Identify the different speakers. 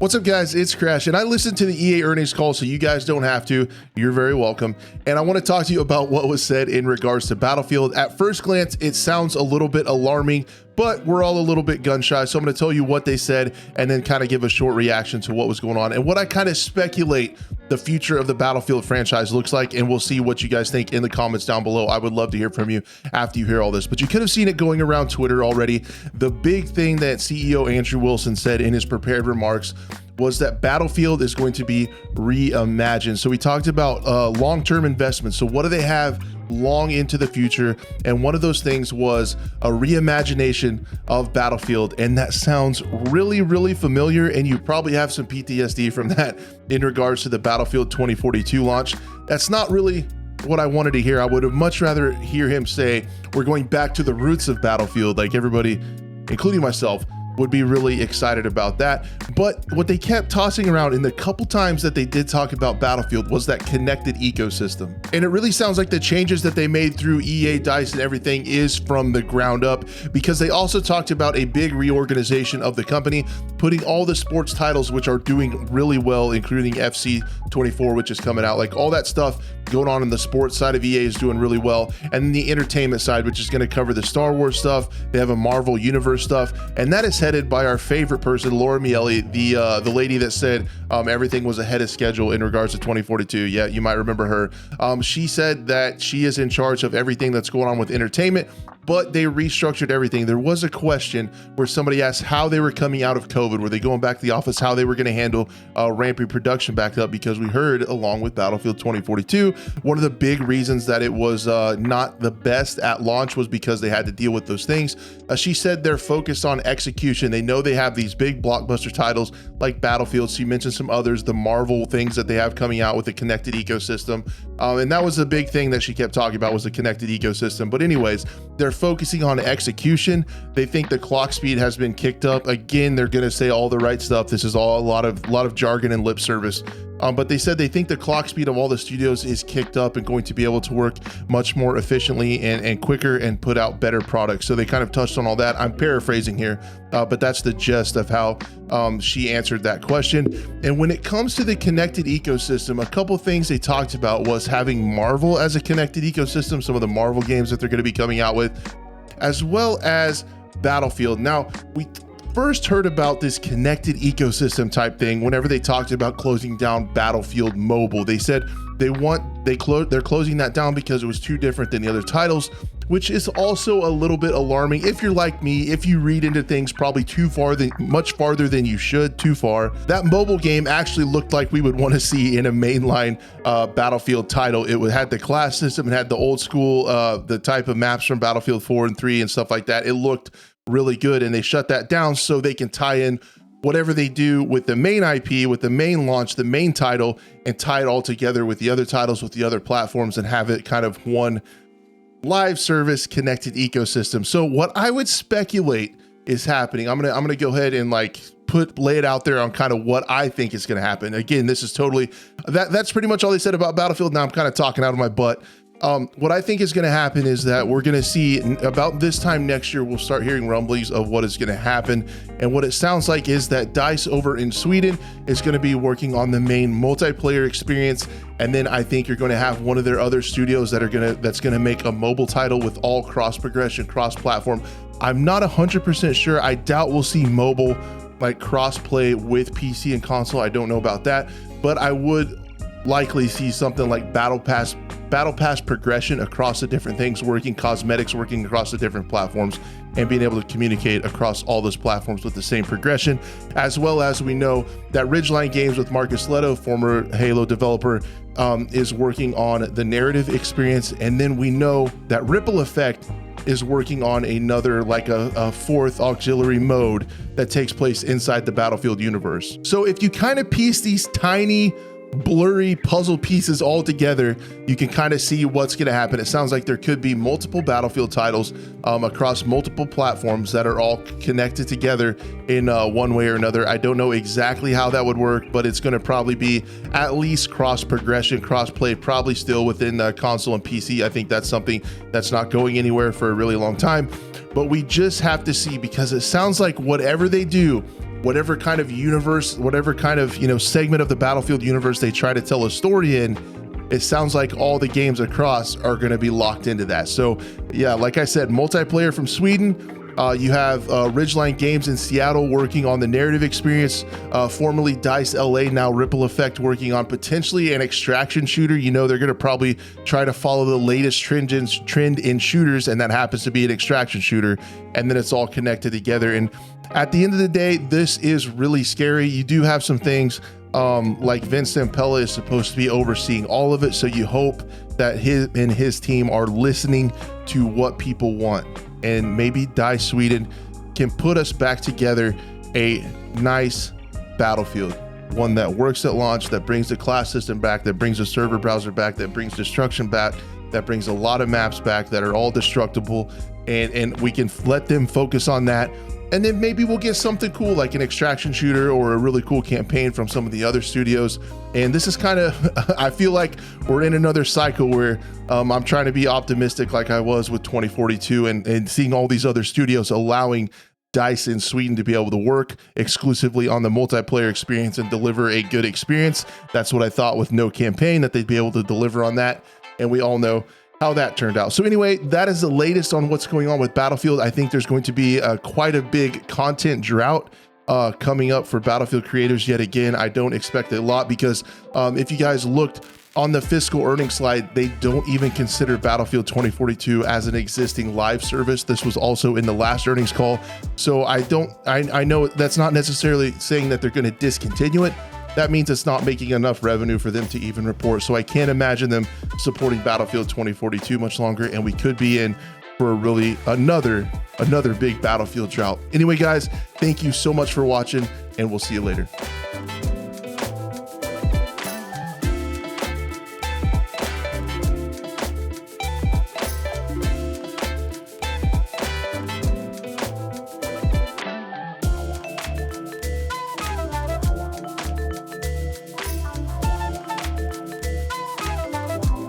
Speaker 1: What's up, guys? It's Crash, and I listened to the EA earnings call, so you guys don't have to. You're very welcome. And I want to talk to you about what was said in regards to Battlefield. At first glance, it sounds a little bit alarming, but we're all a little bit gun shy. So I'm going to tell you what they said and then kind of give a short reaction to what was going on and what I kind of speculate the future of the Battlefield franchise looks like. And we'll see what you guys think in the comments down below. I would love to hear from you after you hear all this, but you could have seen it going around Twitter already. The big thing that CEO Andrew Wilson said in his prepared remarks was that Battlefield is going to be reimagined. So we talked about long-term investments. So what do they have long into the future? And one of those things was a reimagination of Battlefield. And that sounds really, really familiar. And you probably have some PTSD from that in regards to the Battlefield 2042 launch. That's not really what I wanted to hear. I would have much rather hear him say, we're going back to the roots of Battlefield, like everybody, including myself, would be really excited about that. But what they kept tossing around in the couple times that they did talk about Battlefield was that connected ecosystem. And it really sounds like the changes that they made through EA, DICE, and everything is from the ground up, because they also talked about a big reorganization of the company, putting all the sports titles, which are doing really well, including FC 24, which is coming out, like all that stuff going on in the sports side of EA is doing really well. And then the entertainment side, which is going to cover the Star Wars stuff. They have a Marvel Universe stuff, and that is headed by our favorite person, Laura Miele, the lady that said everything was ahead of schedule in regards to 2042. Yeah, you might remember her. She said that she is in charge of everything that's going on with entertainment, but they restructured everything. There was a question where somebody asked how they were coming out of COVID. Were they going back to the office? How they were going to handle ramping production back up? Because we heard, along with Battlefield 2042, one of the big reasons that it was not the best at launch was because they had to deal with those things. She said they're focused on execution. They know they have these big blockbuster titles like Battlefield. She mentioned some others, the Marvel things that they have coming out with the connected ecosystem. And that was the big thing that she kept talking about, was the connected ecosystem. But anyways, they're focusing on execution. They think the clock speed has been kicked up. Again, they're going to say all the right stuff. This is all a lot of jargon and lip service. But they said they think the clock speed of all the studios is kicked up and going to be able to work much more efficiently and quicker and put out better products. So they kind of touched on all that. I'm paraphrasing here, but that's the gist of how she answered that question. And when it comes to the connected ecosystem, a couple things they talked about was having Marvel as a connected ecosystem, some of the Marvel games that they're going to be coming out with, as well as Battlefield. Now, we first heard about this connected ecosystem type thing whenever they talked about closing down Battlefield Mobile. They said they're closing that down because it was too different than the other titles, which is also a little bit alarming. If you're like me, if you read into things probably much farther than you should, too far. That mobile game actually looked like we would want to see in a mainline Battlefield title. It had the class system, it had the old school, the type of maps from Battlefield 4 and 3 and stuff like that. It looked really good, and they shut that down so they can tie in whatever they do with the main IP, with the main launch, the main title, and tie it all together with the other titles, with the other platforms, and have it kind of one live service connected ecosystem. So what I would speculate is happening, I'm gonna go ahead and lay it out there on kind of what I think is gonna happen. Again, this is totally, that's pretty much all they said about Battlefield. Now I'm kind of talking out of my butt. What I think is going to happen is that we're going to see about this time next year, we'll start hearing rumblings of what is going to happen. And what it sounds like is that DICE over in Sweden is going to be working on the main multiplayer experience. And then I think you're going to have one of their other studios that's going to make a mobile title with all cross progression, cross platform. I'm not 100% sure. I doubt we'll see mobile like cross play with PC and console. I don't know about that, but I would likely see something like battle pass progression across the different things working, cosmetics working across the different platforms, and being able to communicate across all those platforms with the same progression. As well as we know that Ridgeline Games with Marcus Leto, former Halo developer, is working on the narrative experience. And then we know that Ripple Effect is working on another, like a fourth auxiliary mode that takes place inside the Battlefield universe. So if you kind of piece these tiny blurry puzzle pieces all together, you can kind of see what's going to happen. It sounds like there could be multiple Battlefield titles across multiple platforms that are all connected together in one way or another. I don't know exactly how that would work, but it's going to probably be at least cross progression, cross play, probably still within the console and PC. I think that's something that's not going anywhere for a really long time, but we just have to see, because it sounds like whatever they do whatever kind of universe, whatever kind of, segment of the Battlefield universe they try to tell a story in, it sounds like all the games across are going to be locked into that. So yeah, like I said, multiplayer from Sweden. You have Ridgeline Games in Seattle working on the narrative experience, formerly DICE LA, now Ripple Effect, working on potentially an extraction shooter. They're going to probably try to follow the latest trend in shooters, and that happens to be an extraction shooter, and then it's all connected together. And at the end of the day, this is really scary. You do have some things like Vincent Pella is supposed to be overseeing all of it, so you hope that his team are listening to what people want. And maybe DICE Sweden can put us back together a nice Battlefield, one that works at launch, that brings the class system back, that brings the server browser back, that brings destruction back, that brings a lot of maps back that are all destructible, and we can let them focus on that. And then maybe we'll get something cool like an extraction shooter or a really cool campaign from some of the other studios. And this is kind of, I feel like we're in another cycle where I'm trying to be optimistic like I was with 2042 and seeing all these other studios allowing DICE in Sweden to be able to work exclusively on the multiplayer experience and deliver a good experience. That's what I thought with no campaign, that they'd be able to deliver on that. And we all know how that turned out. So anyway, that is the latest on what's going on with Battlefield. I think there's going to be quite a big content drought coming up for Battlefield creators yet again. I don't expect a lot because if you guys looked on the fiscal earnings slide, they don't even consider Battlefield 2042 as an existing live service. This was also in the last earnings call. So I know that's not necessarily saying that they're going to discontinue it. That means it's not making enough revenue for them to even report. So I can't imagine them supporting Battlefield 2042 much longer, and we could be in for a really another big Battlefield drought. Anyway, guys, thank you so much for watching, and we'll see you later.